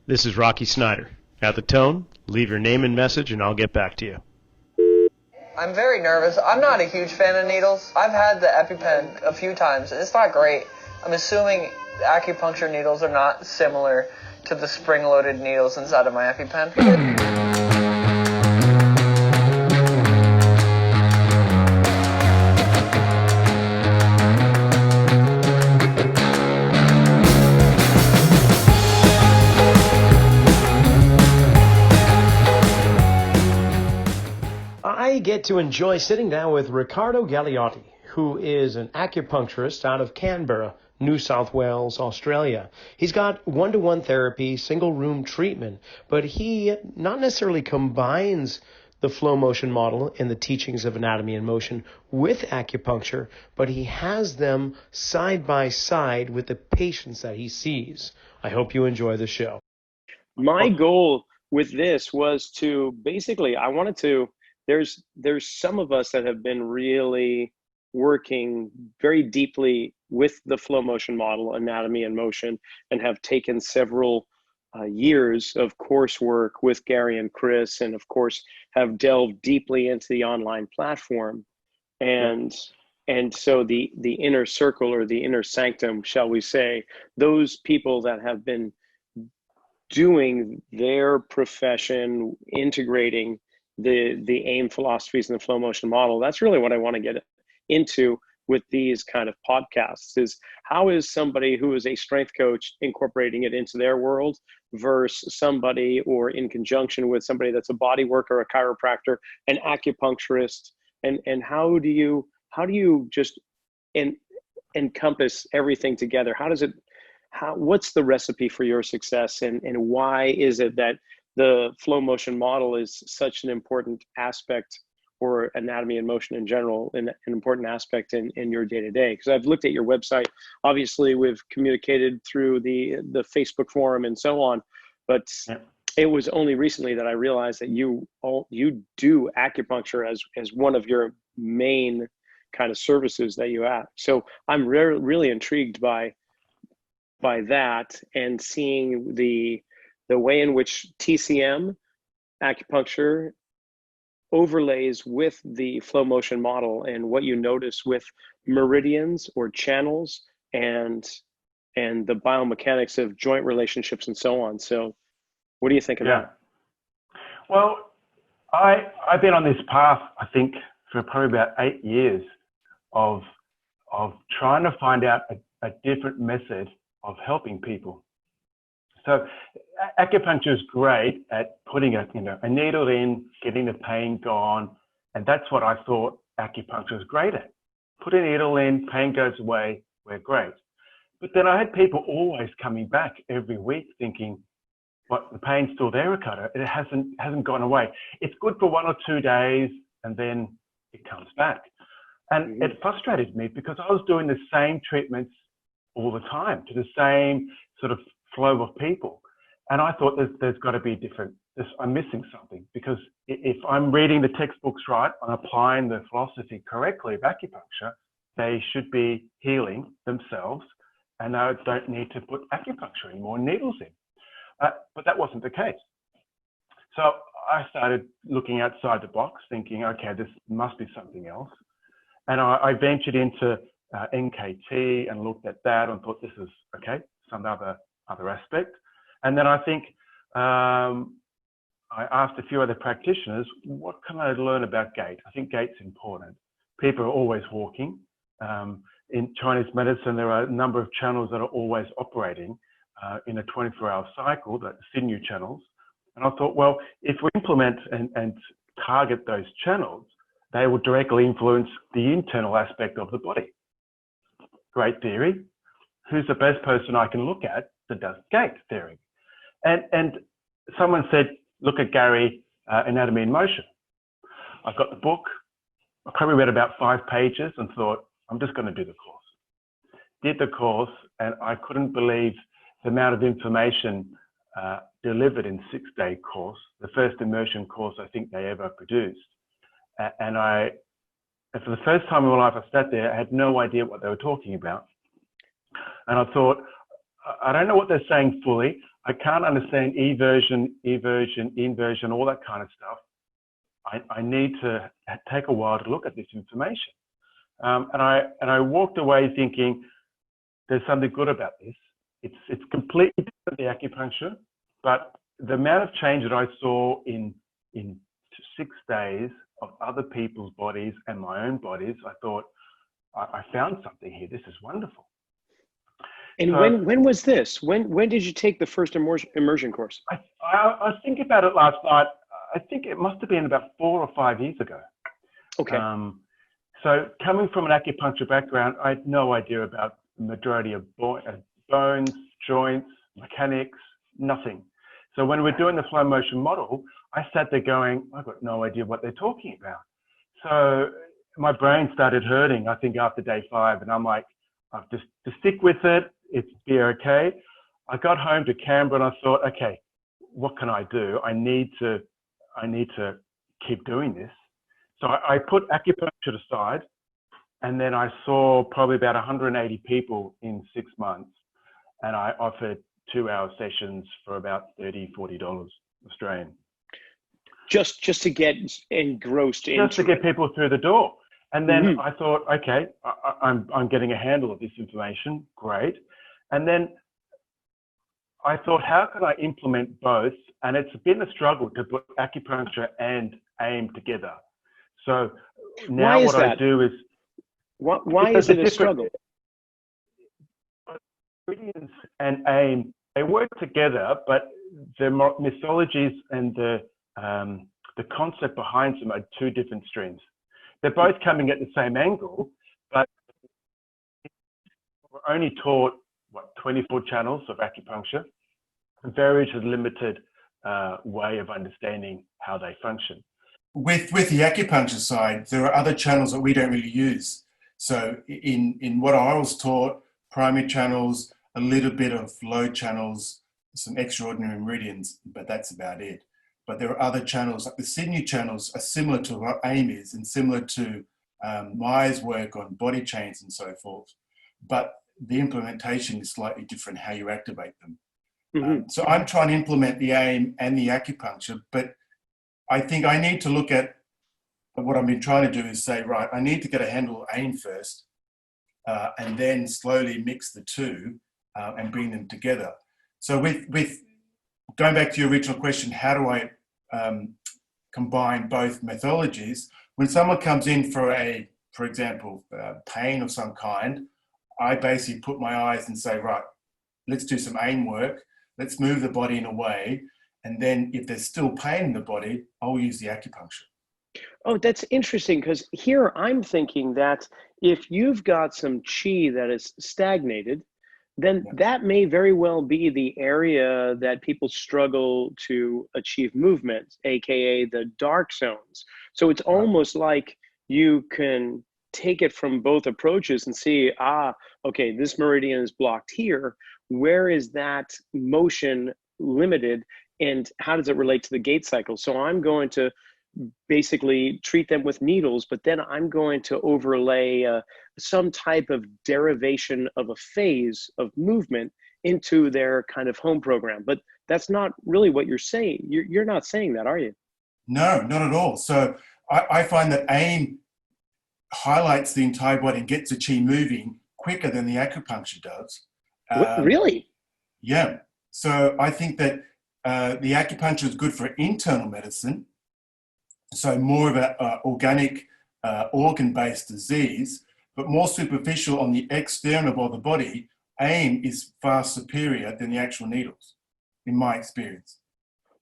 This is Rocky Snyder. At the tone, leave your name and message and I'll get back to you. I'm very nervous. I'm not a huge fan of needles. I've had the EpiPen a few times, and it's not great. I'm assuming acupuncture needles are not similar to the spring-loaded needles inside of my EpiPen. I get to enjoy sitting down with Riccardo Galeotti, who is an acupuncturist out of Canberra, New South Wales, Australia. He's got one-to-one therapy, single-room treatment, but he not necessarily combines the flow motion model and the teachings of anatomy and motion with acupuncture, but he has them side by side with the patients that he sees. I hope you enjoy the show. My goal with this was to basically, I wanted to, there's some of us that have been really working very deeply with the flow motion model, anatomy and motion, and have taken several years of coursework with Gary and Chris, and of course have delved deeply into the online platform. And so the inner circle, or the inner sanctum, shall we say, those people that have been doing their profession, integrating the AIM philosophies and the flow motion model, that's really what I want to get into with these kind of podcasts, is how is somebody who is a strength coach incorporating it into their world versus somebody, or in conjunction with somebody that's a body worker, a chiropractor, an acupuncturist, and how do you just encompass everything together? What's the recipe for your success, and why is it that the flow motion model is such an important aspect, or anatomy and motion in general, an important aspect in your day-to-day? Because I've looked at your website. Obviously, we've communicated through the Facebook forum and so on, but it was only recently that I realized that you do acupuncture as one of your main kind of services that you have. So I'm really intrigued by that, and seeing the way in which TCM, acupuncture, overlays with the flow motion model, and what you notice with meridians or channels, and the biomechanics of joint relationships and so on. So what do you think of that? Well, I've been on this path, I think, for probably about 8 years of trying to find out a different method of helping people. So acupuncture is great at putting a needle in, getting the pain gone, and that's what I thought acupuncture was great at. Put a needle in, pain goes away, we're great. But then I had people always coming back every week thinking, "What, the pain's still there, Riccardo? It hasn't gone away. It's good for 1 or 2 days, and then it comes back." And it frustrated me, because I was doing the same treatments all the time to the same sort of flow of people. And I thought there's got to be different. I'm missing something, because if I'm reading the textbooks right, I'm applying the philosophy correctly of acupuncture, they should be healing themselves, and I don't need to put acupuncture anymore, needles in. But that wasn't the case. So I started looking outside the box, thinking, okay, this must be something else. And I ventured into NKT and looked at that and thought, this is okay, some other aspect. And then I think I asked a few other practitioners, what can I learn about gait? I think gait's important. People are always walking. In Chinese medicine, there are a number of channels that are always operating in a 24-hour cycle, the sinew channels. And I thought, well, if we implement and target those channels, they will directly influence the internal aspect of the body. Great theory. Who's the best person I can look at that does gait theory? And someone said, look at Gary, Anatomy and Motion. I got the book. I probably read about 5 pages and thought, I'm just going to do the course. Did the course, and I couldn't believe the amount of information delivered in 6-day course, the first immersion course I think they ever produced. And for the first time in my life, I sat there, I had no idea what they were talking about. And I thought, I don't know what they're saying fully. I can't understand eversion, inversion, all that kind of stuff. I need to take a while to look at this information. And I walked away thinking, there's something good about this. It's completely different than the acupuncture, but the amount of change that I saw in 6 days of other people's bodies and my own bodies, I thought, I found something here. This is wonderful. And so, when was this? When did you take the first immersion course? I was thinking about it last night. I think it must have been about 4 or 5 years ago. Okay. So coming from an acupuncture background, I had no idea about the majority of bones, joints, mechanics, nothing. So when we're doing the flow motion model, I sat there going, I've got no idea what they're talking about. So my brain started hurting, I think, after day 5. And I'm like, I've just to stick with it. It's be okay. I got home to Canberra and I thought, okay, what can I do? I need to keep doing this. So I put acupuncture aside, and then I saw probably about 180 people in 6 months, and I offered 2-hour sessions for about $30, $40 Australian. Just to get engrossed into just to get it. people through the door. And then I thought, okay, I'm getting a handle of this information, great. And then I thought, how can I implement both? And it's been a struggle to put acupuncture and AIM together. So now what I do is... Why is it a struggle? Meridians and AIM, they work together, but the mythologies and the concept behind them are 2 different streams. They're both coming at the same angle, but we're only taught, 24 channels of acupuncture, a very limited way of understanding how they function. With the acupuncture side, there are other channels that we don't really use. So in what I was taught, primary channels, a little bit of low channels, some extraordinary meridians, but that's about it. But there are other channels, like the Sydney channels are similar to what AIM is and similar to Maya's work on body chains and so forth. But the implementation is slightly different, how you activate them. So I'm trying to implement the AIM and the acupuncture, but I think I need to look at what I've been trying to do is say, right, I need to get a handle of AIM first, and then slowly mix the 2 and bring them together. So with going back to your original question, how do I combine both methodologies? When someone comes in for example, pain of some kind, I basically put my eyes and say, right, let's do some AIM work. Let's move the body in a way. And then if there's still pain in the body, I'll use the acupuncture. Oh, that's interesting, because here I'm thinking that if you've got some chi that is stagnated, then that may very well be the area that people struggle to achieve movement, aka the dark zones. So it's almost like you can take it from both approaches and see, okay, this meridian is blocked here. Where is that motion limited, and how does it relate to the gait cycle? So I'm going to basically treat them with needles, but then I'm going to overlay some type of derivation of a phase of movement into their kind of home program. But that's not really what you're saying. You're not saying that, are you? No, not at all. So I find that AIM highlights the entire body and gets the chi moving quicker than the acupuncture does. Really? Yeah. So I think that the acupuncture is good for internal medicine. So more of an organic, organ-based disease, but more superficial on the external of the body. AIM is far superior than the actual needles, in my experience.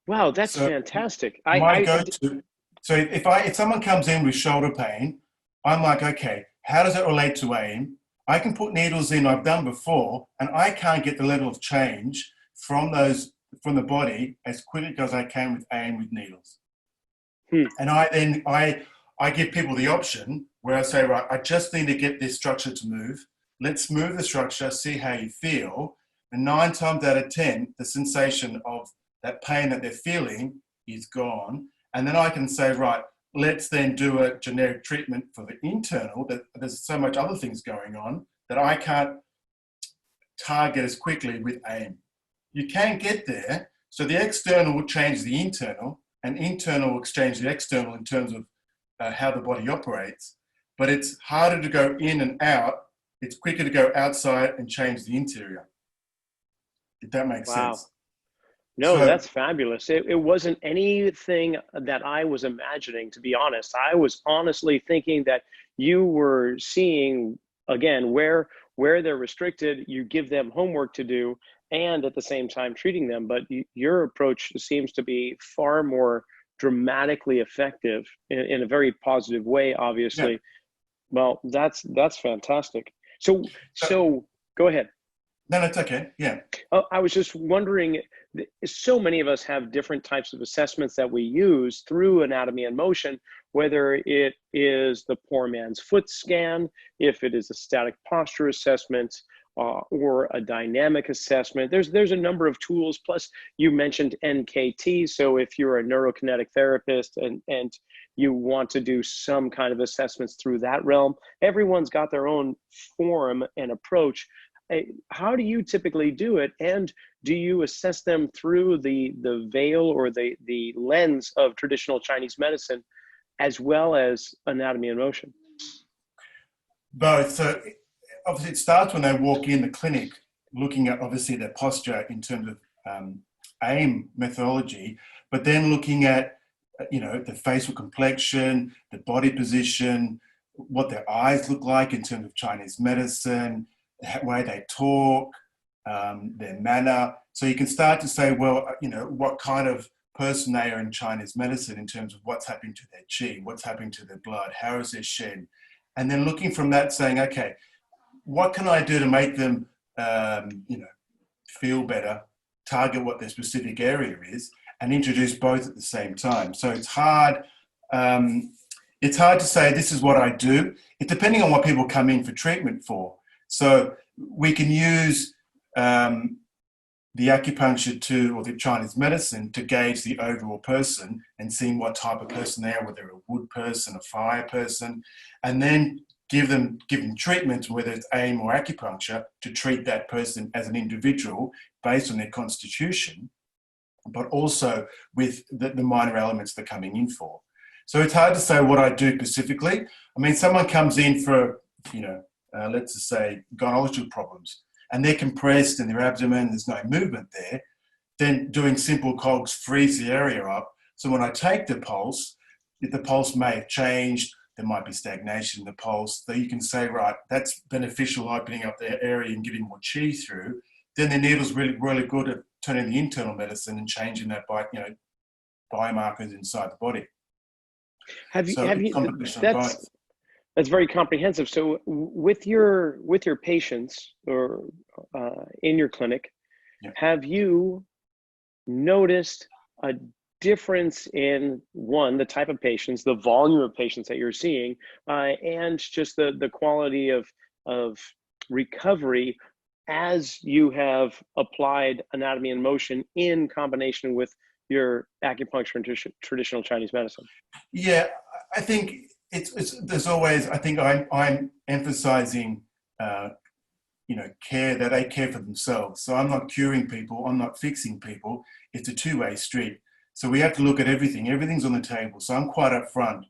Wow, that's fantastic. So if someone comes in with shoulder pain, I'm like, okay, how does it relate to AIM? I can put needles in, I've done before, and I can't get the level of change from the body as quickly as I can with AIM with needles. And I give people the option where I say, right, I just need to get this structure to move. Let's move the structure, see how you feel. And 9 times out of 10, the sensation of that pain that they're feeling is gone. And then I can say, right, let's then do a generic treatment for the internal. That there's so much other things going on that I can't target as quickly with AIM. you can get there. So the external will change the internal, and internal will exchange the external in terms of how the body operates. But it's harder to go in and out. It's quicker to go outside and change the interior, if that makes sense. No, So, that's fabulous. It wasn't anything that I was imagining, to be honest. I was honestly thinking that you were seeing, again, where they're restricted, you give them homework to do, and at the same time treating them. But your approach seems to be far more dramatically effective in a very positive way, obviously. yeah. Well, that's fantastic. So go ahead. No, it's okay. Yeah. I was just wondering, so many of us have different types of assessments that we use through anatomy and motion, whether it is the poor man's foot scan, if it is a static posture assessment, or a dynamic assessment. There's a number of tools. Plus, you mentioned NKT. So if you're a neurokinetic therapist and you want to do some kind of assessments through that realm, everyone's got their own form and approach. How do you typically do it? And do you assess them through the veil or the lens of traditional Chinese medicine, as well as anatomy and motion? Both. So obviously it starts when they walk in the clinic, looking at obviously their posture in terms of AIM methodology, but then looking at, the facial complexion, the body position, what their eyes look like in terms of Chinese medicine, the way they talk, their manner. So you can start to say, well, what kind of person they are in Chinese medicine in terms of what's happening to their qi, what's happening to their blood, how is their shen, and then looking from that saying, okay, what can I do to make them, feel better, target what their specific area is, and introduce both at the same time. So it's hard. It's hard to say this is what I do. It's depending on what people come in for treatment for. So we can use the acupuncture or the Chinese medicine to gauge the overall person and seeing what type of person they are, whether they're a wood person, a fire person, and then give them treatments, whether it's AIM or acupuncture, to treat that person as an individual based on their constitution, but also with the minor elements they're coming in for. So it's hard to say what I do specifically. I mean, someone comes in for, let's just say gynecological problems, and they're compressed in their abdomen, there's no movement there, then doing simple cogs frees the area up. So when I take the pulse may have changed, there might be stagnation in the pulse, so you can say, right, that's beneficial, opening up their area and getting more qi through. Then the needle's really, really good at turning the internal medicine and changing that by, biomarkers inside the body. That's very comprehensive. So with your patients or in your clinic, yeah. Have you noticed a difference in, one, the type of patients, the volume of patients that you're seeing, and just the quality of recovery as you have applied anatomy and motion in combination with your acupuncture and traditional Chinese medicine? Yeah, I think there's always, I think I'm emphasizing, care, that they care for themselves. So I'm not curing people, I'm not fixing people. It's a two-way street. So we have to look at everything. Everything's on the table. So I'm quite upfront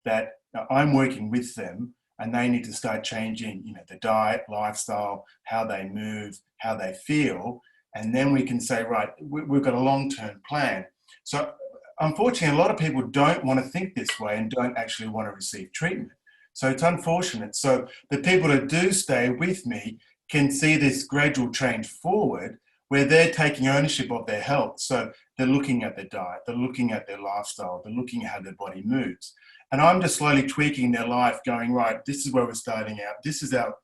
that I'm working with them, and they need to start changing, the diet, lifestyle, how they move, how they feel. And then we can say, right, we've got a long-term plan. So unfortunately, a lot of people don't want to think this way and don't actually want to receive treatment. So it's unfortunate. So the people that do stay with me can see this gradual change forward where they're taking ownership of their health. So they're looking at their diet, they're looking at their lifestyle, they're looking at how their body moves. And I'm just slowly tweaking their life, going, right, this is where we're starting out. This is our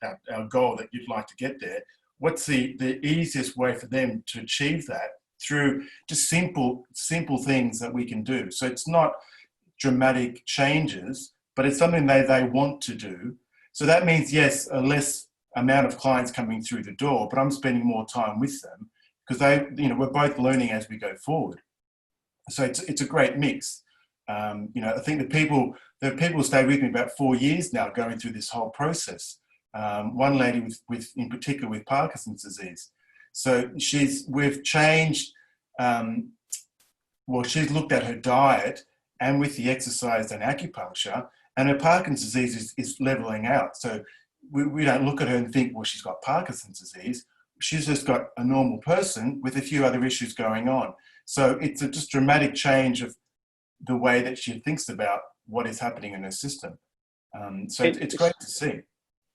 goal that you'd like to get there. What's the easiest way for them to achieve that through just simple things that we can do. So it's not dramatic changes, but it's something they want to do. So that means, yes, a less amount of clients coming through the door, but I'm spending more time with them because we're both learning as we go forward. So it's a great mix. I think the people stay with me about 4 years now, going through this whole process. One lady in particular with Parkinson's disease. So we've changed, she's looked at her diet and with the exercise and acupuncture, and her Parkinson's disease is leveling out. So we don't look at her and think, well, she's got Parkinson's disease. She's just got a normal person with a few other issues going on. So it's a just dramatic change of the way that she thinks about what is happening in her system. So it's great to see.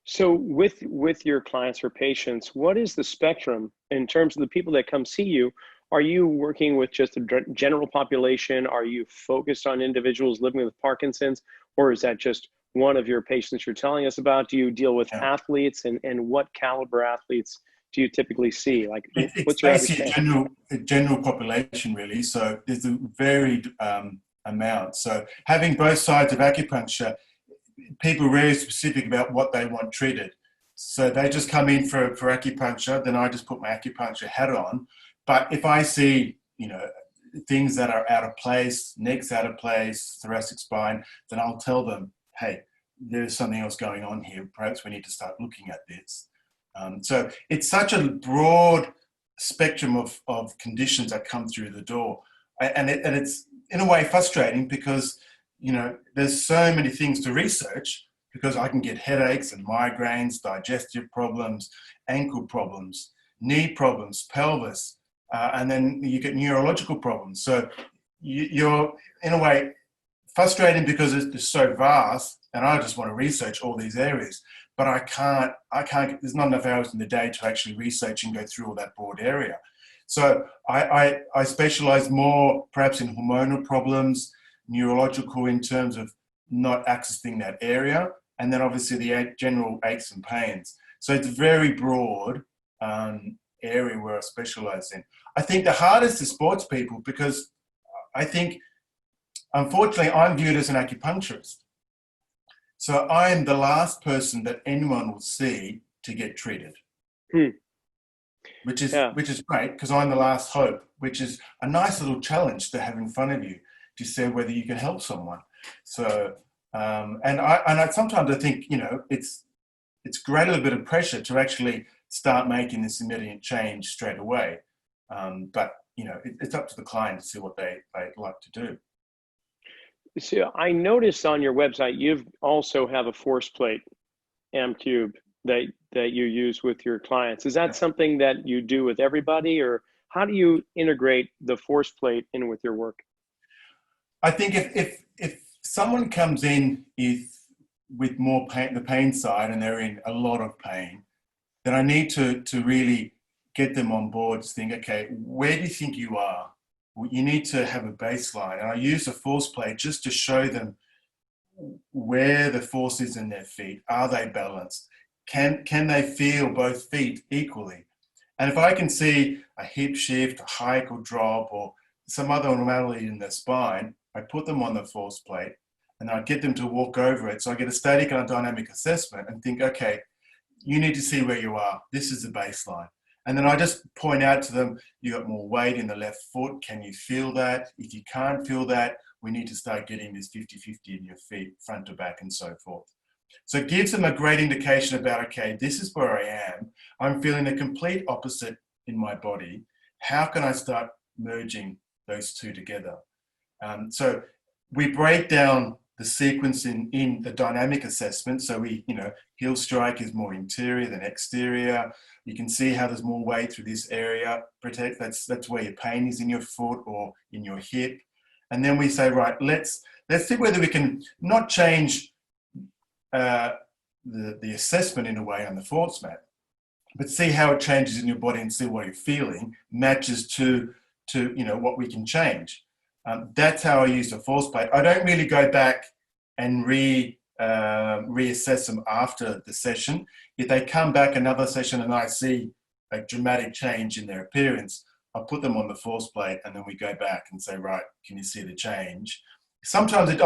So with your clients or patients, what is the spectrum in terms of the people that come see you? Are you working with just a general population? Are you focused on individuals living with Parkinson's? Or is that just one of your patients you're telling us about? Do you deal with athletes, and what caliber athletes do you typically see? Like, what's your average? It's a general population, really. So there's a varied amount. So having both sides of acupuncture, people are really specific about what they want treated. So they just come in for acupuncture, then I just put my acupuncture hat on. But if I see, things that are out of place, neck's out of place, thoracic spine, then I'll tell them, hey, there's something else going on here. Perhaps we need to start looking at this. So it's such a broad spectrum of conditions that come through the door. And it's in a way frustrating because, there's so many things to research, because I can get headaches and migraines, digestive problems, ankle problems, knee problems, pelvis, and then you get neurological problems. So you're, in a way, frustrating because it's so vast, and I just want to research all these areas, but I can't, there's not enough hours in the day to actually research and go through all that broad area. So I specialize more perhaps in hormonal problems, neurological in terms of not accessing that area, and then obviously the general aches and pains. So it's a very broad area where I specialize in. I think the hardest is sports people, because I think, unfortunately, I'm viewed as an acupuncturist. So I am the last person that anyone will see to get treated. Which is great, because I'm the last hope, which is a nice little challenge to have in front of you to see whether you can help someone. So, and I sometimes I think, it's great, a little bit of pressure to actually start making this immediate change straight away. But, it's up to the client to see what they like to do. So I noticed on your website, you also have a force plate, M-Cube, that you use with your clients. Is that something that you do with everybody, or how do you integrate the force plate in with your work? I think if someone comes in with more pain, the pain side, and they're in a lot of pain, then I need to really get them on board to think, okay, where do you think you are? Well, you need to have a baseline. And I use a force plate just to show them where the force is in their feet. Are they balanced? Can they feel both feet equally? And if I can see a hip shift, a hike or drop, or some other abnormality in their spine, I put them on the force plate and I get them to walk over it. So I get a static and a dynamic assessment and think, okay, you need to see where you are. This is the baseline. And then I just point out to them, you got more weight in the left foot. Can you feel that? If you can't feel that, we need to start getting this 50-50 in your feet, front to back, and so forth. So it gives them a great indication about, okay, this is where I am. I'm feeling the complete opposite in my body. How can I start merging those two together? So we break down the sequence in the dynamic assessment. So we, heel strike is more interior than exterior. You can see how there's more weight through this area. That's where your pain is in your foot or in your hip. And then we say, right, let's see whether we can not change the assessment in a way on the force mat, but see how it changes in your body and see what you're feeling matches to what we can change. That's how I use the force plate. I don't really go back and reassess them after the session. If they come back another session and I see a dramatic change in their appearance, I'll put them on the force plate and then we go back and say, right, can you see the change? Sometimes it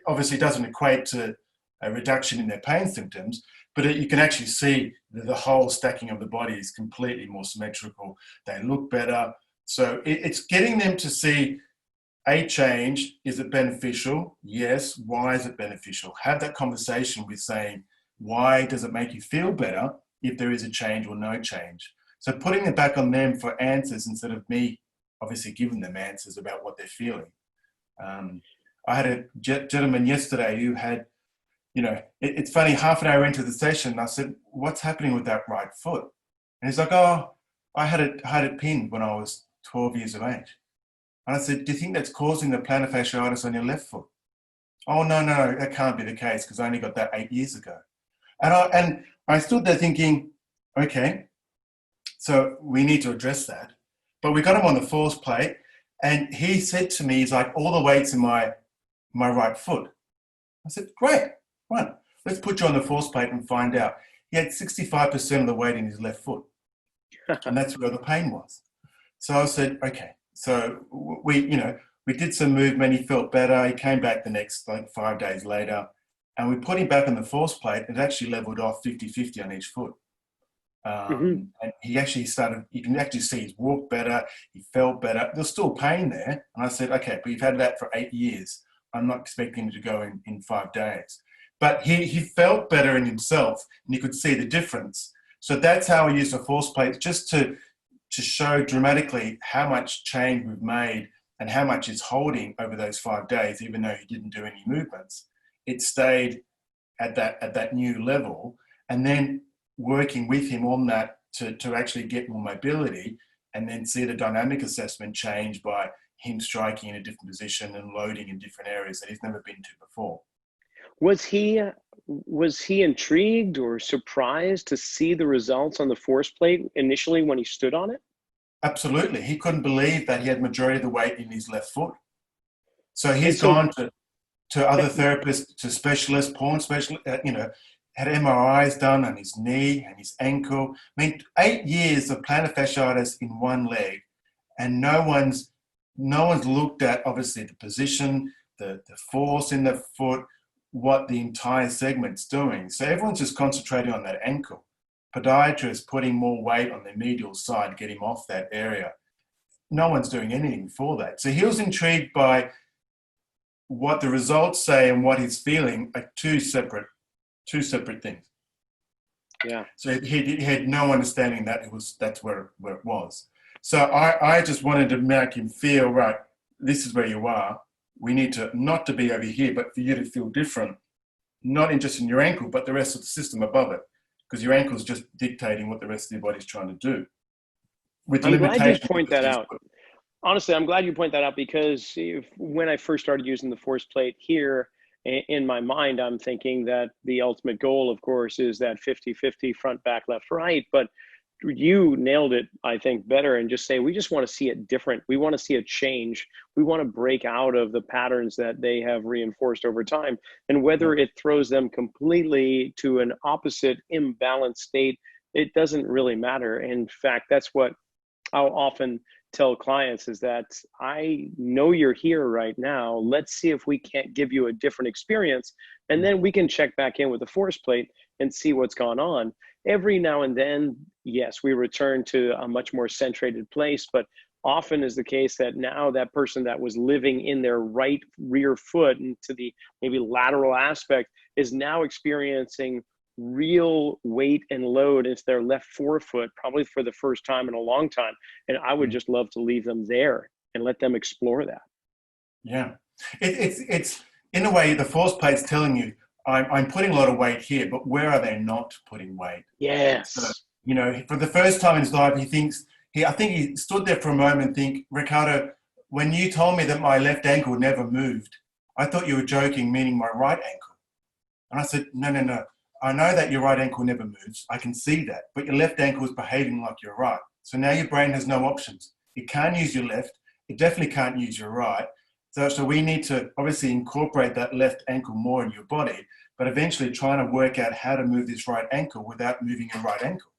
obviously doesn't equate to a reduction in their pain symptoms, but you can actually see the whole stacking of the body is completely more symmetrical. They look better. So it's getting them to see a change. Is it beneficial? Yes. Why is it beneficial? Have that conversation with saying, why does it make you feel better if there is a change or no change? So putting it back on them for answers instead of me obviously giving them answers about what they're feeling. I had a gentleman yesterday who had, it's funny, half an hour into the session, I said, what's happening with that right foot? And he's like, oh, I had it pinned when I was 12 years of age. And I said, do you think that's causing the plantar fasciitis on your left foot? Oh, no, that can't be the case because I only got that 8 years ago. And I stood there thinking, okay, so we need to address that. But we got him on the force plate, and he said to me, he's like, all the weight's in my right foot. I said, great, fine. Let's put you on the force plate and find out. He had 65% of the weight in his left foot. And that's where the pain was. So I said, okay. So we did some movement. He felt better. He came back the next 5 days later, and we put him back on the force plate. It actually leveled off 50-50 on each foot. And he actually started, you can actually see he's walked better. He felt better. There's still pain there. And I said, okay, but you've had that for 8 years. I'm not expecting him to go in 5 days. But he felt better in himself, and you could see the difference. So that's how we use the force plate, just to show dramatically how much change we've made and how much it's holding over those 5 days, even though he didn't do any movements. It stayed at that new level, and then working with him on that to actually get more mobility, and then see the dynamic assessment change by him striking in a different position and loading in different areas that he's never been to before. Was he intrigued or surprised to see the results on the force plate initially when he stood on it? Absolutely. He couldn't believe that he had majority of the weight in his left foot. So he's gone to other therapists, to specialists, porn specialists, had MRIs done on his knee and his ankle. I mean, 8 years of plantar fasciitis in one leg, and no one's looked at, obviously, the position, the force in the foot, what the entire segment's doing. So everyone's just concentrating on that ankle. Podiatrists putting more weight on the medial side to get him off that area. No one's doing anything for that. So he was intrigued by what the results say and what he's feeling are two separate things. Yeah. So he had no understanding that that's where it was. So I just wanted to make him feel, right, this is where you are. We need to not to be over here, but for you to feel different, not just in your ankle, but the rest of the system above it, because your ankle is just dictating what the rest of your body's trying to do. I'm glad you point that out. Honestly, I'm glad you point that out, because when I first started using the force plate here, in my mind, I'm thinking that the ultimate goal, of course, is that 50-50 front, back, left, right. But you nailed it, I think, better, and just say, we just want to see it different. We want to see a change. We want to break out of the patterns that they have reinforced over time. And whether it throws them completely to an opposite imbalanced state, it doesn't really matter. In fact, that's what I'll often tell clients, is that I know you're here right now. Let's see if we can't give you a different experience. And then we can check back in with the force plate and see what's gone on. Every now and then, yes, we return to a much more centrated place, but often is the case that now that person that was living in their right rear foot into the maybe lateral aspect is now experiencing real weight and load into their left forefoot, probably for the first time in a long time. And I would just love to leave them there and let them explore that. Yeah. It's in a way, the force plate's telling you, I'm putting a lot of weight here, but where are they not putting weight? Yes. So, for the first time in his life, I think he stood there for a moment and think, Riccardo, when you told me that my left ankle never moved, I thought you were joking, meaning my right ankle. And I said, no. I know that your right ankle never moves. I can see that, but your left ankle is behaving like your right. So now your brain has no options. It can't use your left. It definitely can't use your right. So we need to obviously incorporate that left ankle more in your body, but eventually trying to work out how to move this right ankle without moving your right ankle.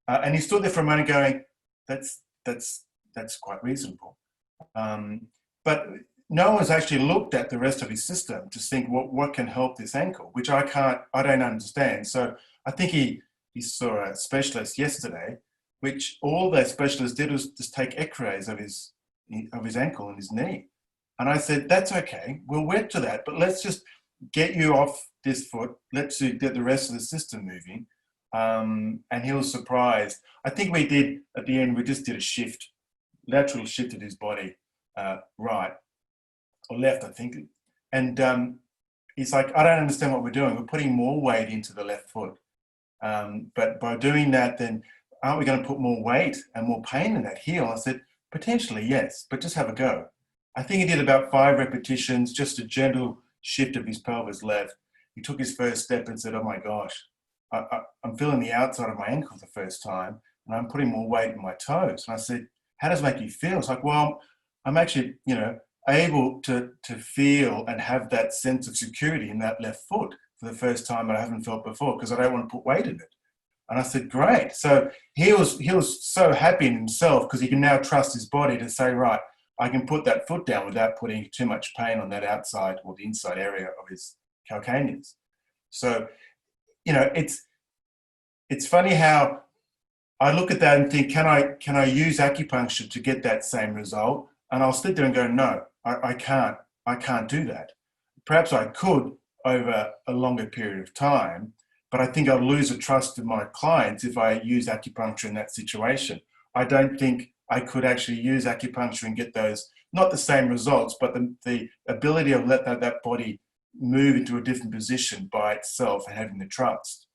And he stood there for a moment going, that's quite reasonable. But no one's actually looked at the rest of his system to think what can help this ankle, which I don't understand. So I think he saw a specialist yesterday, which all that specialist did was just take x-rays of his ankle and his knee. And I said, that's okay, we'll work to that, but let's just get you off this foot. Let's get the rest of the system moving. And he was surprised. I think we did, at the end, we just did a shift, lateral shifted his body right or left, I think. And he's like, I don't understand what we're doing. We're putting more weight into the left foot. But by doing that, then aren't we going to put more weight and more pain in that heel? I said, potentially, yes, but just have a go. I think he did about 5 repetitions, just a gentle shift of his pelvis left. He took his first step and said, oh my gosh, I'm feeling the outside of my ankle for the first time, and I'm putting more weight in my toes. And I said, how does it make you feel? It's like, well, I'm actually, able to feel and have that sense of security in that left foot for the first time that I haven't felt before, because I don't want to put weight in it. And I said, great. So he was so happy in himself because he can now trust his body to say, right, I can put that foot down without putting too much pain on that outside or the inside area of his calcaneus. So, it's funny how I look at that and think, can I use acupuncture to get that same result? And I'll sit there and go, no, I can't do that. Perhaps I could over a longer period of time, but I think I'll lose the trust of my clients if I use acupuncture in that situation. I don't think I could actually use acupuncture and get those, not the same results, but the ability of let that body move into a different position by itself and having the trust.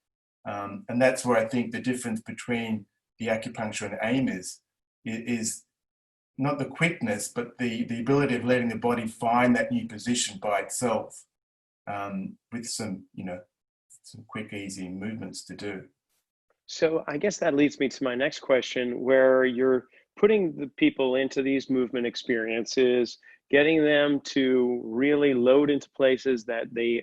And that's where I think the difference between the acupuncture and AIM is not the quickness, but the ability of letting the body find that new position by itself, with some quick, easy movements to do. So I guess that leads me to my next question, where you're putting the people into these movement experiences, getting them to really load into places that they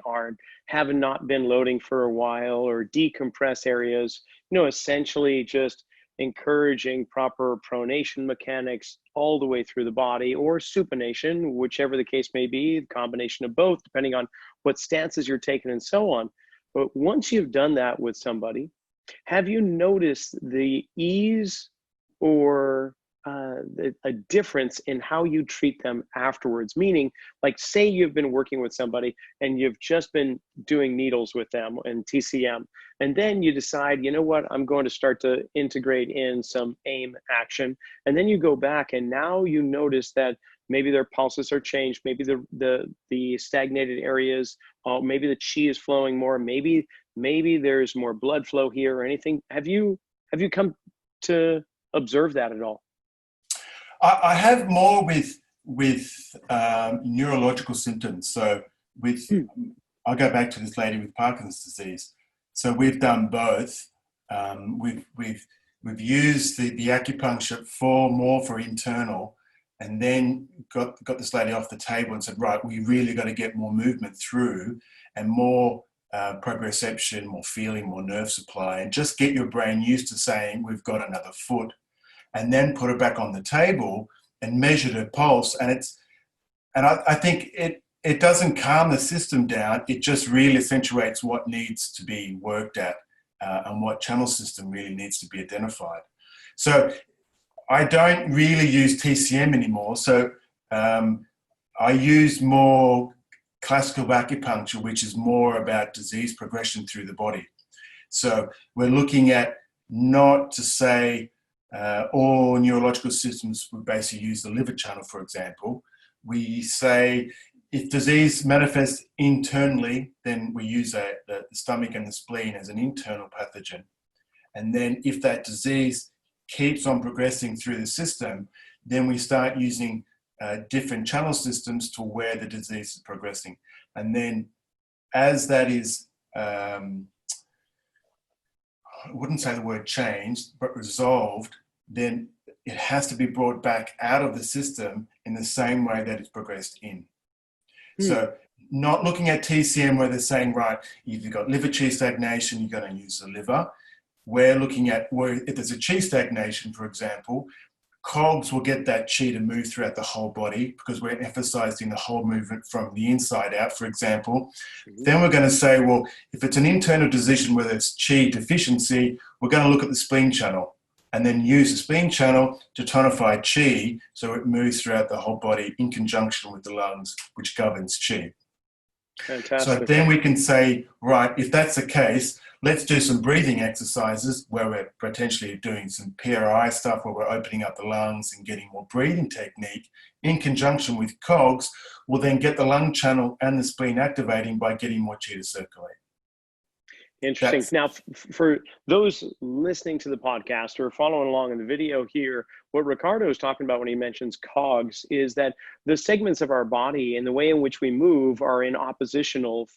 have not been loading for a while, or decompress areas, essentially just encouraging proper pronation mechanics all the way through the body, or supination, whichever the case may be, the combination of both, depending on what stances you're taking and so on. But once you've done that with somebody, have you noticed the ease or a difference in how you treat them afterwards? Meaning, like, say you've been working with somebody and you've just been doing needles with them and TCM, and then you decide, you know what, I'm going to start to integrate in some AIM action. And then you go back and now you notice that maybe their pulses are changed, maybe the stagnated areas, maybe the chi is flowing more, maybe there's more blood flow here or anything. Have you come to observe that at all? I have more with neurological symptoms. So I'll go back to this lady with Parkinson's disease. So we've done both. We've used the acupuncture more for internal, and then got this lady off the table and said, right, we really got to get more movement through and more proprioception, more feeling, more nerve supply, and just get your brain used to saying we've got another foot, and then put her back on the table and measured her pulse. And I think it doesn't calm the system down. It just really accentuates what needs to be worked at and what channel system really needs to be identified. So I don't really use TCM anymore. So I use more classical acupuncture, which is more about disease progression through the body. So we're looking at, not to say all neurological systems would basically use the liver channel, for example. We say if disease manifests internally, then we use the stomach and the spleen as an internal pathogen. And then if that disease keeps on progressing through the system, then we start using different channel systems to where the disease is progressing. And then as that is, I wouldn't say the word changed, but resolved, then it has to be brought back out of the system in the same way that it's progressed in. So not looking at TCM where they're saying, right, if you've got liver chi stagnation, you're going to use the liver. We're looking at where, if there's a chi stagnation, for example, cogs will get that chi to move throughout the whole body because we're emphasizing the whole movement from the inside out, for example. Then we're going to say, well, if it's an internal decision, whether it's chi deficiency, we're going to look at the spleen channel and then use the spleen channel to tonify chi so it moves throughout the whole body in conjunction with the lungs, which governs chi. Fantastic. So then we can say, right, if that's the case, let's do some breathing exercises where we're potentially doing some PRI stuff, where we're opening up the lungs and getting more breathing technique in conjunction with COGS, will then get the lung channel and the spleen activating by getting more chi to circulate. Interesting. Now, for those listening to the podcast or following along in the video here, what Riccardo is talking about when he mentions cogs is that the segments of our body and the way in which we move are in oppositional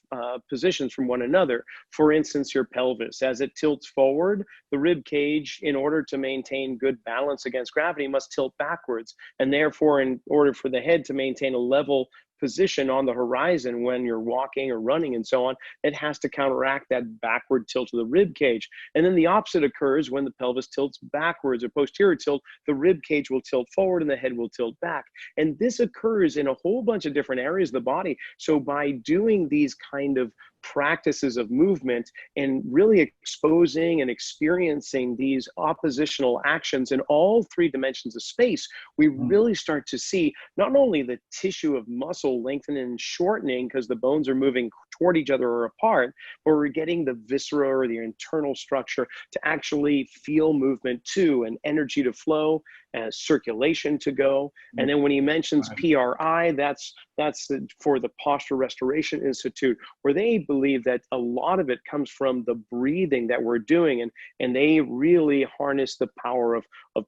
positions from one another. For instance, your pelvis, as it tilts forward, the rib cage, in order to maintain good balance against gravity, must tilt backwards. And therefore, in order for the head to maintain a level position on the horizon when you're walking or running and so on, it has to counteract that backward tilt of the rib cage. And then the opposite occurs when the pelvis tilts backwards or posterior tilt, the rib cage will tilt forward and the head will tilt back. And this occurs in a whole bunch of different areas of the body. So by doing these kind of practices of movement and really exposing and experiencing these oppositional actions in all three dimensions of space, we really start to see not only the tissue of muscle lengthening and shortening because the bones are moving toward each other or apart, but we're getting the viscera or the internal structure to actually feel movement too, and energy to flow, circulation to go. And then when he mentions PRI, that's for the Posture Restoration Institute, where they believe that a lot of it comes from the breathing that we're doing, and they really harness the power of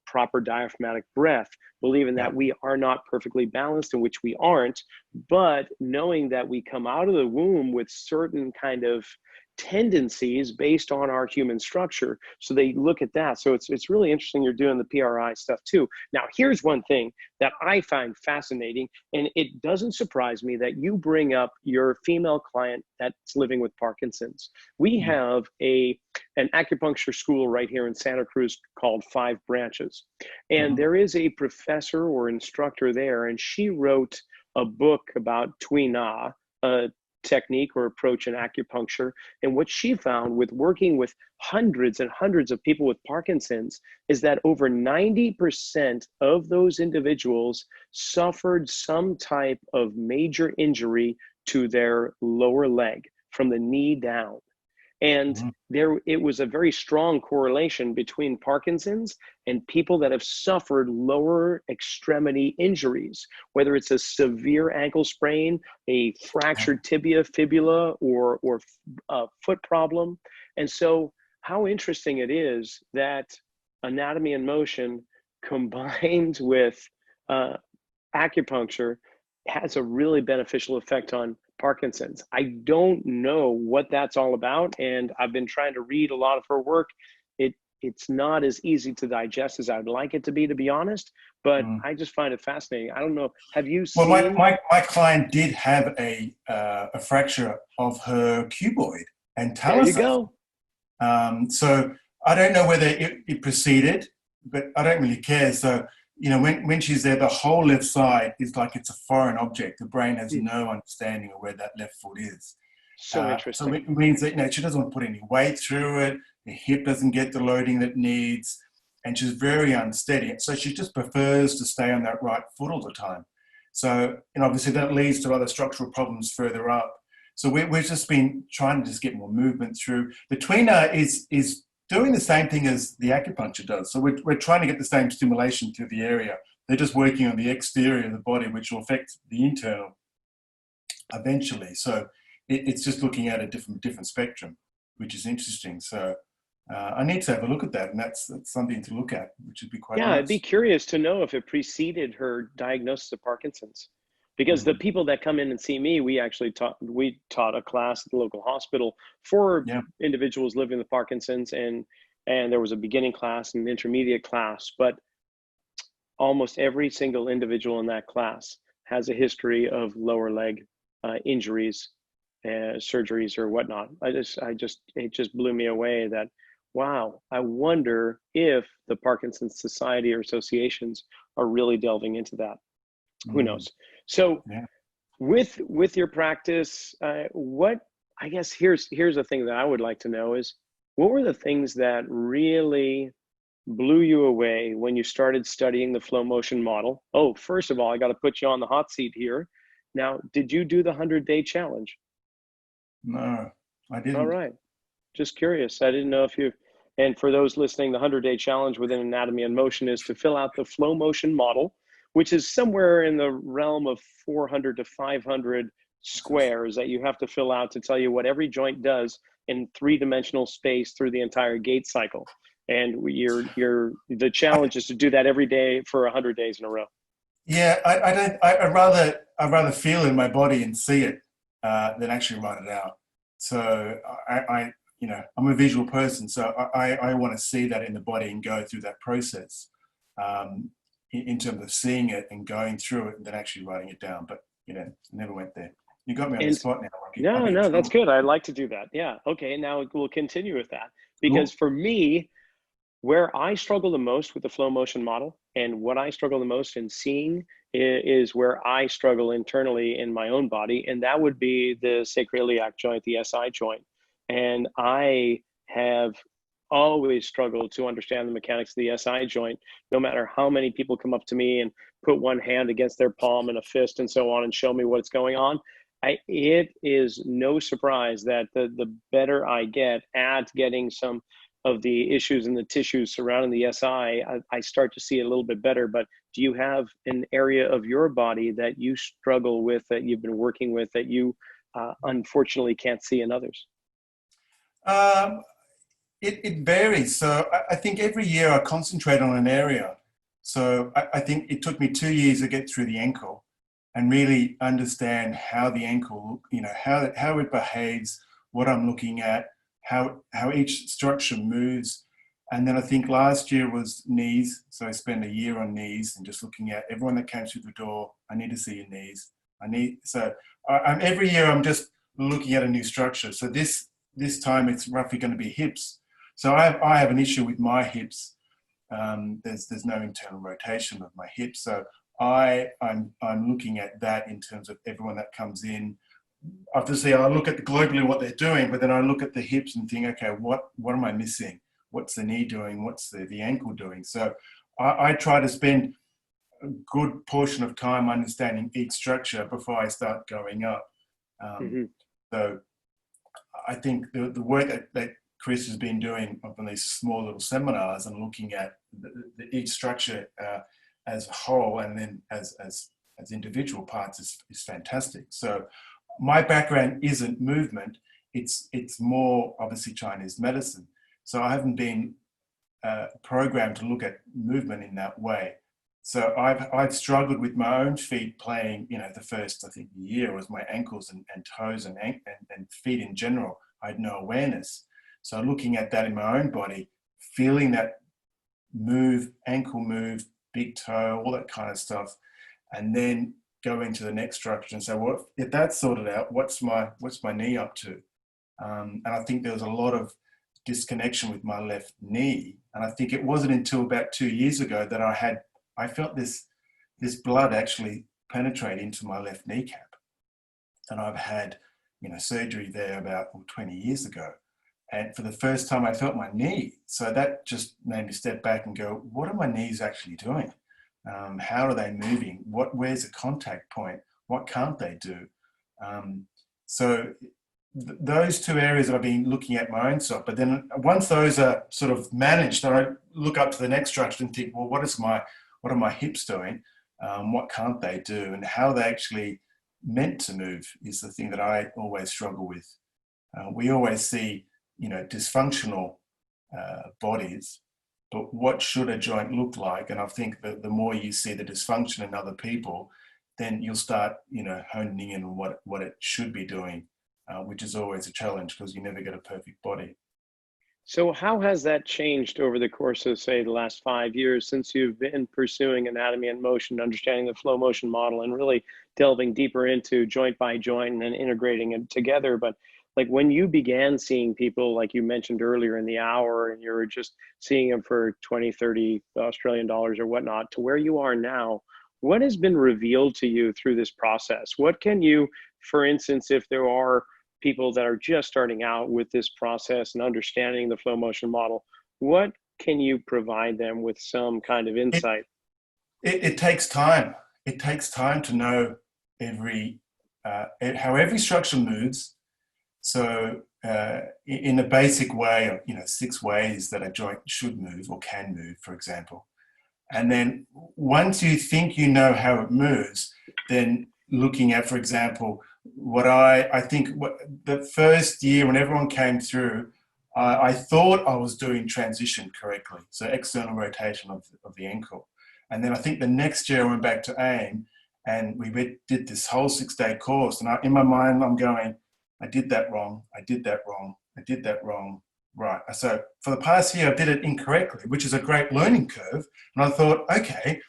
proper diaphragmatic breath, believing that we are not perfectly balanced, in which we aren't, but knowing that we come out of the womb with certain kind of tendencies based on our human structure. So they look at that. So it's really interesting you're doing the PRI stuff too. Now, here's one thing that I find fascinating, and it doesn't surprise me that you bring up your female client that's living with Parkinson's. We have an acupuncture school right here in Santa Cruz called 5 Branches. And there is a professor or instructor there, and she wrote a book about Tui Na, a technique or approach in acupuncture. And what she found with working with hundreds and hundreds of people with Parkinson's is that over 90% of those individuals suffered some type of major injury to their lower leg from the knee down. And it was a very strong correlation between Parkinson's and people that have suffered lower extremity injuries, whether it's a severe ankle sprain, a fractured tibia, fibula, or a foot problem. And so how interesting it is that anatomy and motion combined with acupuncture has a really beneficial effect on Parkinson's. I don't know what that's all about, and I've been trying to read a lot of her work. It's not as easy to digest as I'd like it to be honest, but I just find it fascinating. I don't know. Have you seen? Well, my client did have a fracture of her cuboid and tarsal. There you go. So I don't know whether it proceeded, but I don't really care. So, you know, when she's there, the whole left side is like it's a foreign object. The brain has no understanding of where that left foot is. So interesting. So it means that, you know, she doesn't want to put any weight through it. The hip doesn't get the loading that it needs, and she's very unsteady. So she just prefers to stay on that right foot all the time. So, and obviously that leads to other structural problems further up. So we've just been trying to just get more movement through. The tweener is doing the same thing as the acupuncture does. So we're trying to get the same stimulation to the area. They're just working on the exterior of the body, which will affect the internal eventually. So it's just looking at a different spectrum, which is interesting. So I need to have a look at that, and that's something to look at, which would be quite nice. I'd be curious to know if it preceded her diagnosis of Parkinson's. Because the people that come in and see me, we taught a class at the local hospital for individuals living with Parkinson's, and there was a beginning class and an intermediate class, but almost every single individual in that class has a history of lower leg injuries, surgeries or whatnot. It just blew me away that, wow, I wonder if the Parkinson's Society or associations are really delving into that. Who knows? So with your practice, what, I guess here's the thing that I would like to know is, what were the things that really blew you away when you started studying the flow motion model? Oh, first of all, I got to put you on the hot seat here. Now, did you do the 100-day challenge? No, I didn't. All right. Just curious. I didn't know if you, and for those listening, the 100-day challenge within Anatomy and Motion is to fill out the flow motion model, which is somewhere in the realm of 400 to 500 squares that you have to fill out to tell you what every joint does in three-dimensional space through the entire gait cycle. And the challenge is to do that every day for 100 days in a row. Yeah, I'd rather feel it in my body and see it than actually write it out. So I'm a visual person, so I want to see that in the body and go through that process in terms of seeing it and going through it and then actually writing it down. But I never went there. You got me on the spot now. No, that's good. I'd like to do that. Yeah. Okay. Now we'll continue with that, because for me, where I struggle the most with the flow motion model and what I struggle the most in seeing is where I struggle internally in my own body. And that would be the sacroiliac joint, the SI joint. And I have always struggled to understand the mechanics of the SI joint, no matter how many people come up to me and put one hand against their palm and a fist and so on and show me what's going on. It is no surprise that the better I get at getting some of the issues in the tissues surrounding the SI, I start to see it a little bit better. But do you have an area of your body that you struggle with, that you've been working with, that you unfortunately can't see in others? It varies. So I think every year I concentrate on an area. So I think it took me 2 years to get through the ankle and really understand how the ankle, how it behaves, what I'm looking at, how each structure moves. And then I think last year was knees. So I spent a year on knees and just looking at everyone that came through the door. I need to see your knees. Every year I'm just looking at a new structure. So this time it's roughly going to be hips. So I have an issue with my hips. There's no internal rotation of my hips. So I'm looking at that in terms of everyone that comes in. Obviously, I look at globally what they're doing, but then I look at the hips and think, okay, what am I missing? What's the knee doing? What's the ankle doing? So I try to spend a good portion of time understanding each structure before I start going up. So I think the work that Chris has been doing on these small little seminars and looking at each structure as a whole and then as individual parts is fantastic. So my background isn't movement. It's more obviously Chinese medicine. So I haven't been programmed to look at movement in that way. So I've struggled with my own feet playing, the first, I think, year was my ankles and toes and feet in general. I had no awareness. So looking at that in my own body, feeling that move, ankle move, big toe, all that kind of stuff, and then go into the next structure and say, well, if that's sorted out, what's my knee up to? And I think there was a lot of disconnection with my left knee. And I think it wasn't until about 2 years ago that I felt this blood actually penetrate into my left kneecap. And I've had, surgery there about 20 years ago. And for the first time I felt my knee. So that just made me step back and go, what are my knees actually doing? How are they moving? Where's the contact point? What can't they do? So those two areas I've been looking at my own self. But then once those are sort of managed, I look up to the next structure and think, well, what are my hips doing? What can't they do? And how they actually meant to move is the thing that I always struggle with. We always see, dysfunctional bodies, but what should a joint look like? And I think that the more you see the dysfunction in other people, then you'll start, honing in on what it should be doing, which is always a challenge because you never get a perfect body. So how has that changed over the course of, say, the last 5 years since you've been pursuing anatomy and motion, understanding the flow motion model and really delving deeper into joint by joint and then integrating it together? But like when you began seeing people, like you mentioned earlier in the hour, and you were just seeing them for 20, 30 Australian dollars or whatnot, to where you are now, what has been revealed to you through this process? What can you, for instance, if there are people that are just starting out with this process and understanding the flow motion model, what can you provide them with some kind of insight? It takes time. It takes time to know how every structure moves. So in a basic way of, 6 ways that a joint should move or can move, for example. And then once you think you know how it moves, then looking at, for example, what I think the first year when everyone came through, I thought I was doing transition correctly, so external rotation of the ankle. And then I think the next year I went back to AIM and we did this whole 6-day course. And in my mind, I'm going, I did that wrong, I did that wrong, I did that wrong. Right, so for the past year, I did it incorrectly, which is a great learning curve. And I thought, okay,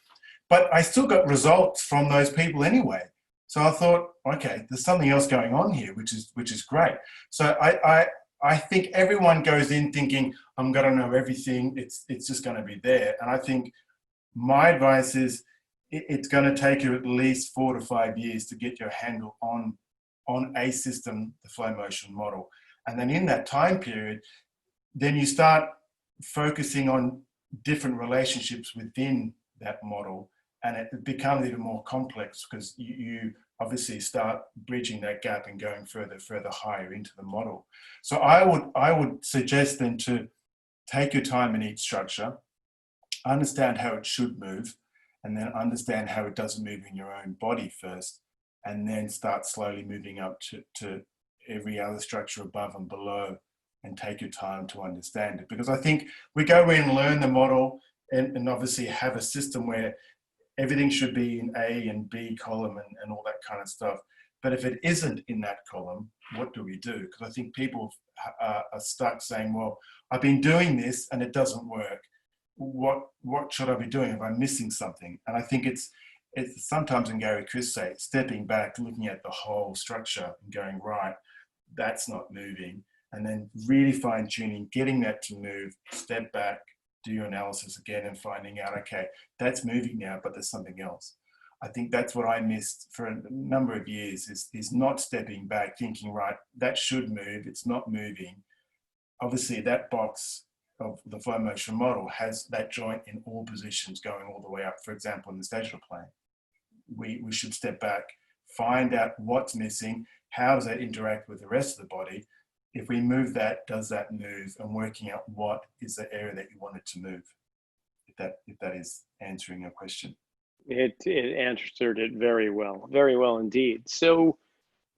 but I still got results from those people anyway. So I thought, okay, there's something else going on here, which is great. So I think everyone goes in thinking, I'm going to know everything. It's just going to be there. And I think my advice is it's going to take you at least 4 to 5 years to get your handle on a system, the flow motion model. And then in that time period, then you start focusing on different relationships within that model, and it becomes even more complex because you obviously start bridging that gap and going further higher into the model. So I would suggest then to take your time in each structure, understand how it should move, and then understand how it doesn't move in your own body first, and then start slowly moving up to every other structure above and below, and take your time to understand it. Because I think we go in and learn the model and obviously have a system where everything should be in A and B column and all that kind of stuff. But if it isn't in that column, what do we do? Because I think people are stuck saying, well, I've been doing this and it doesn't work. What should I be doing? Am I missing something? And I think it's sometimes, and Gary Chris say, stepping back, looking at the whole structure and going, right, that's not moving. And then really fine tuning, getting that to move, step back, do your analysis again and finding out, okay, that's moving now, but there's something else. I think that's what I missed for a number of years is not stepping back, thinking, right, that should move, it's not moving. Obviously that box of the flow motion model has that joint in all positions going all the way up. For example, in the sagittal plane, we should step back, find out what's missing, how does that interact with the rest of the body. If we move that, does that move? And working out what is the area that you want it to move, if that is answering your question. It answered it very well indeed. So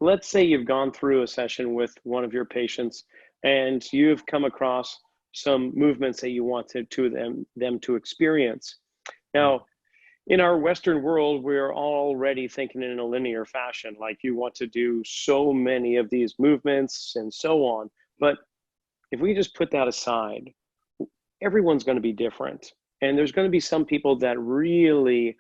let's say you've gone through a session with one of your patients and you've come across some movements that you want them to experience. Now, in our Western world, we're already thinking in a linear fashion, like you want to do so many of these movements and so on. But if we just put that aside, everyone's going to be different. And there's going to be some people that really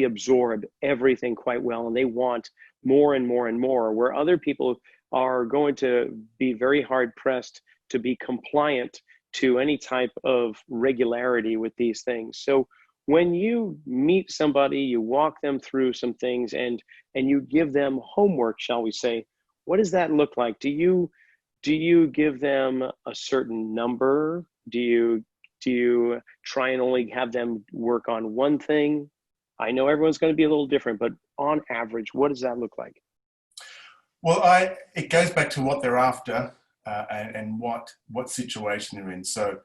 absorb everything quite well, and they want more and more and more, where other people are going to be very hard pressed to be compliant to any type of regularity with these things. So when you meet somebody, you walk them through some things and you give them homework, shall we say, what does that look like? Do you give them a certain number? Do you try and only have them work on one thing? I know everyone's going to be a little different, but on average, what does that look like? Well, it goes back to what they're after and what situation they're in. So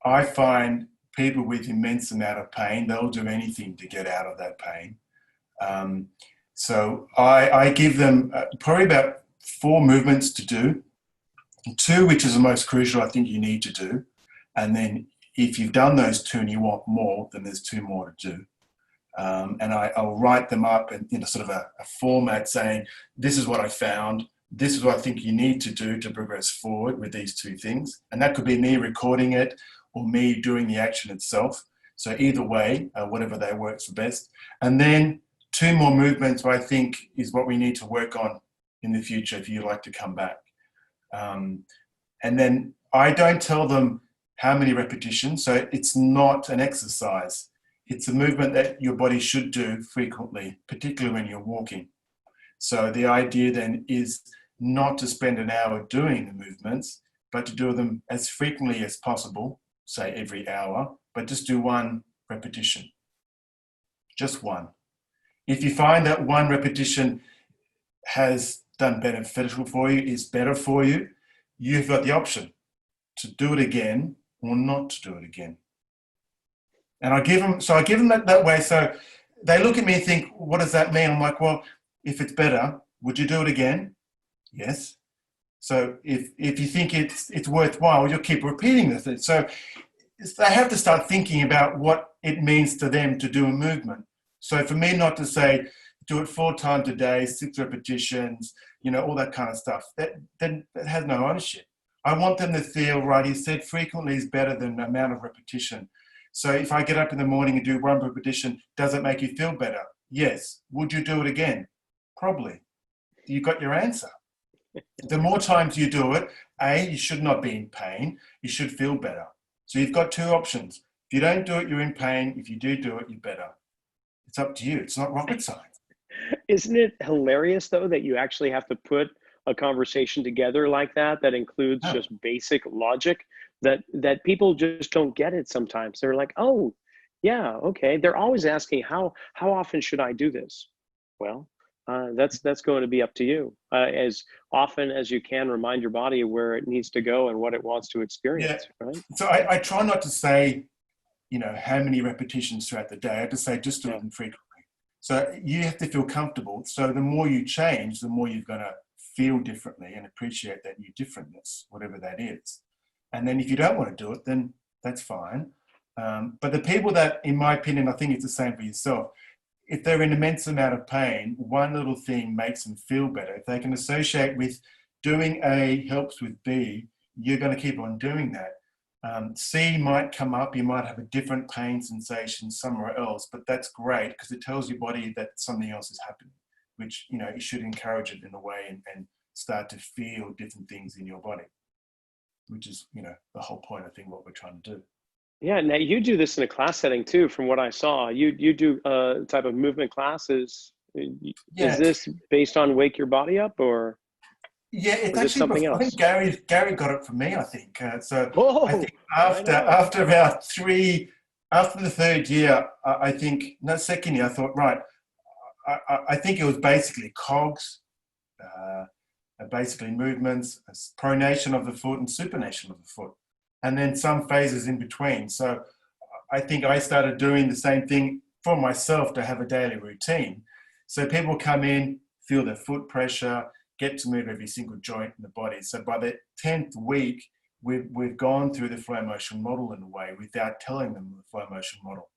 I find people with immense amount of pain, they'll do anything to get out of that pain. So I give them probably about 4 movements to do, 2 which is the most crucial I think you need to do. And then if you've done those 2 and you want more, then there's 2 more to do. And I'll write them up in a sort of a format saying, this is what I found, this is what I think you need to do to progress forward with these 2 things. And that could be me recording it or me doing the action itself. So either way, whatever that works for best. And then 2 more movements, what I think is what we need to work on in the future if you'd like to come back. And then I don't tell them how many repetitions. So it's not an exercise. It's a movement that your body should do frequently, particularly when you're walking. So the idea then is not to spend an hour doing the movements, but to do them as frequently as possible, say every hour, but just do 1 repetition, just 1. If you find that 1 repetition done beneficial for you, is better for you, you've got the option to do it again or not to do it again. And I give them that way. So they look at me and think, what does that mean? I'm like, well, if it's better, would you do it again? Yes. So if you think it's worthwhile, you'll keep repeating the thing. So they have to start thinking about what it means to them to do a movement. So for me not to say, do it 4 times a day, 6 repetitions, all that kind of stuff, that has no ownership. I want them to feel, right, he said frequently is better than the amount of repetition. So if I get up in the morning and do 1 repetition, does it make you feel better? Yes. Would you do it again? Probably. You got your answer. The more times you do it, A, you should not be in pain. You should feel better. So you've got 2 options. If you don't do it, you're in pain. If you do it, you're better. It's up to you. It's not rocket science. Isn't it hilarious, though, that you actually have to put a conversation together like that includes just basic logic, that people just don't get it sometimes. They're like, oh, yeah, okay. They're always asking, how often should I do this? Well, that's going to be up to you. As often as you can, remind your body where it needs to go and what it wants to experience, right? So I try not to say, how many repetitions throughout the day. I have to say, just do it infrequently. So you have to feel comfortable. So the more you change, the more you're going to feel differently and appreciate that new differentness, whatever that is. And then if you don't want to do it, then that's fine. But the people that, in my opinion, I think it's the same for yourself, if they're in immense amount of pain, one little thing makes them feel better. If they can associate with doing A helps with B, you're going to keep on doing that. C might come up, you might have a different pain sensation somewhere else, but that's great because it tells your body that something else is happening, which, you should encourage it in a way and start to feel different things in your body, which is, the whole point, I think, what we're trying to do. Yeah, now you do this in a class setting too, from what I saw. You do a type of movement classes. Is this based on Wake Your Body Up, or? Yeah, it's actually something else. I think Gary got it from me, I think. I think after the 3rd year, I think, no, second year, I thought, right, I think it was basically cogs, basically movements, pronation of the foot and supination of the foot, and then some phases in between. So I think I started doing the same thing for myself to have a daily routine. So people come in, feel their foot pressure, get to move every single joint in the body. So by the 10th week, we've gone through the flow motion model in a way without telling them the flow motion model.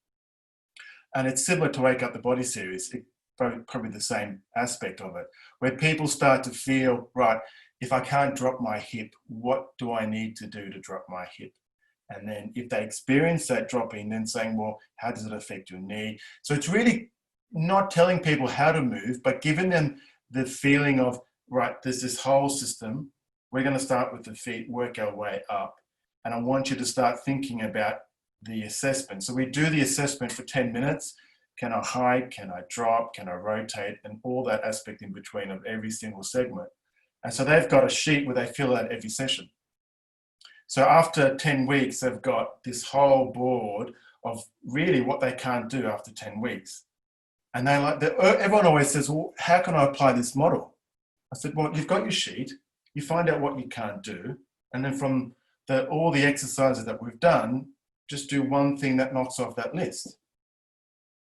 And it's similar to Wake Up the Body series, probably the same aspect of it, where people start to feel, right, if I can't drop my hip, what do I need to do to drop my hip? And then if they experience that dropping, then saying, well, how does it affect your knee? So it's really not telling people how to move, but giving them the feeling of, right, there's this whole system. We're going to start with the feet, work our way up. And I want you to start thinking about the assessment. So we do the assessment for 10 minutes. Can I hike? Can I drop? Can I rotate? And all that aspect in between of every single segment. And so they've got a sheet where they fill out every session. So after 10 weeks, they've got this whole board of really what they can't do after 10 weeks. And everyone always says, well, how can I apply this model? I said, well, you've got your sheet, you find out what you can't do, and then from all the exercises that we've done, just do one thing that knocks off that list.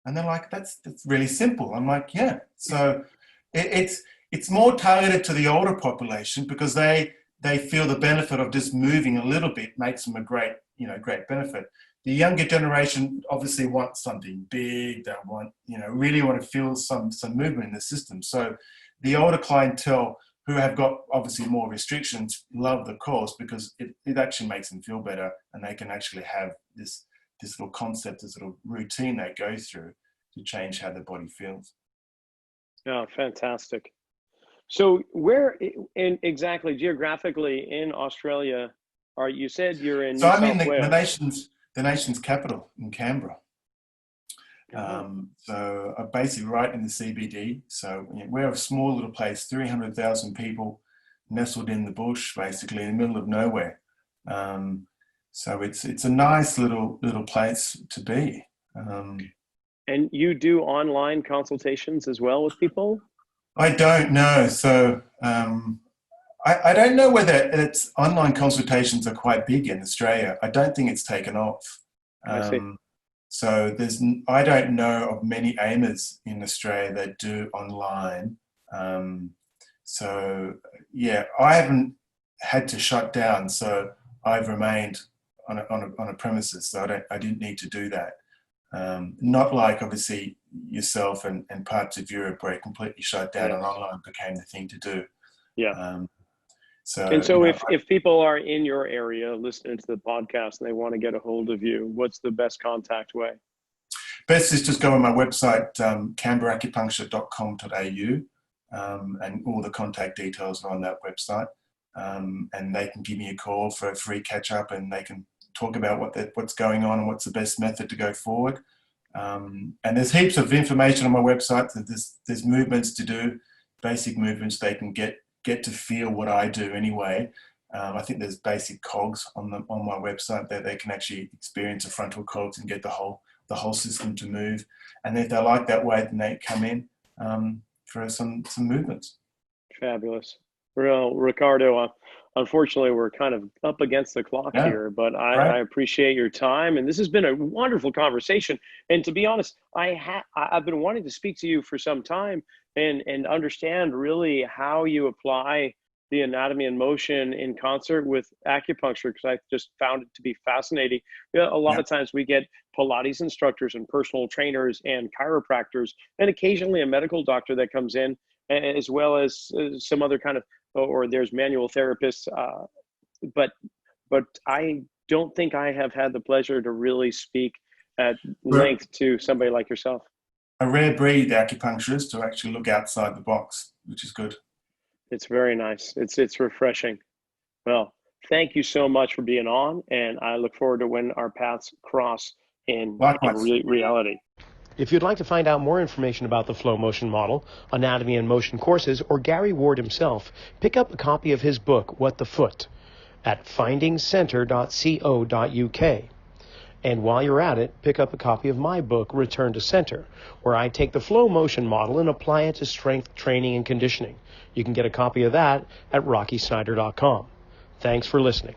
And they're like, that's really simple. I'm like, yeah. So it's more targeted to the older population because they feel the benefit of just moving a little bit makes them a great benefit. The younger generation obviously wants something big. They want, really want to feel some movement in the system. So the older clientele who have got obviously more restrictions love the course because it actually makes them feel better, and they can actually have this little concept, this little routine they go through to change how their body feels. Oh, fantastic. So where exactly geographically in Australia you said you're in New South Wales? So I'm in the nation's capital in Canberra. So I'm basically right in the CBD. So we're a small little place, 300,000 people nestled in the bush, basically in the middle of nowhere. So it's a nice little place to be. And you do online consultations as well with people? I don't know. So I don't know whether it's online consultations are quite big in Australia. I don't think it's taken off. I see. So I don't know of many aimers in Australia that do online. So yeah, I haven't had to shut down, so I've remained on a premises. So I didn't need to do that. Not like obviously yourself and parts of Europe where it completely shut down and online became the thing to do. Yeah. So if people are in your area listening to the podcast and they want to get a hold of you, what's the best contact way? Best is just go on my website, canberraacupuncture.com.au, and all the contact details are on that website. And they can give me a call for a free catch up, and they can talk about what's going on and what's the best method to go forward. And there's heaps of information on my website. There's movements to do, basic movements they can get to feel what I do anyway. I think there's basic cogs on my website that they can actually experience the frontal cogs and get the whole system to move. And if they like that way, then they come in for some movements. Fabulous. Well, Riccardo, unfortunately, we're kind of up against the clock here, but I appreciate your time. And this has been a wonderful conversation. And to be honest, I've been wanting to speak to you for some time and understand really how you apply the anatomy and motion in concert with acupuncture, because I just found it to be fascinating. A lot of times we get Pilates instructors and personal trainers and chiropractors, and occasionally a medical doctor that comes in, as well as some other kind of, or there's manual therapists. But I don't think I have had the pleasure to really speak at length to somebody like yourself. A rare breed acupuncturist to actually look outside the box, which is good. It's very nice. It's refreshing. Well, thank you so much for being on, and I look forward to when our paths cross in reality. If you'd like to find out more information about the flow motion model, anatomy and motion courses, or Gary Ward himself, pick up a copy of his book, What the Foot, at findingcenter.co.uk. And while you're at it, pick up a copy of my book, Return to Center, where I take the flow motion model and apply it to strength training and conditioning. You can get a copy of that at rockysnyder.com. Thanks for listening.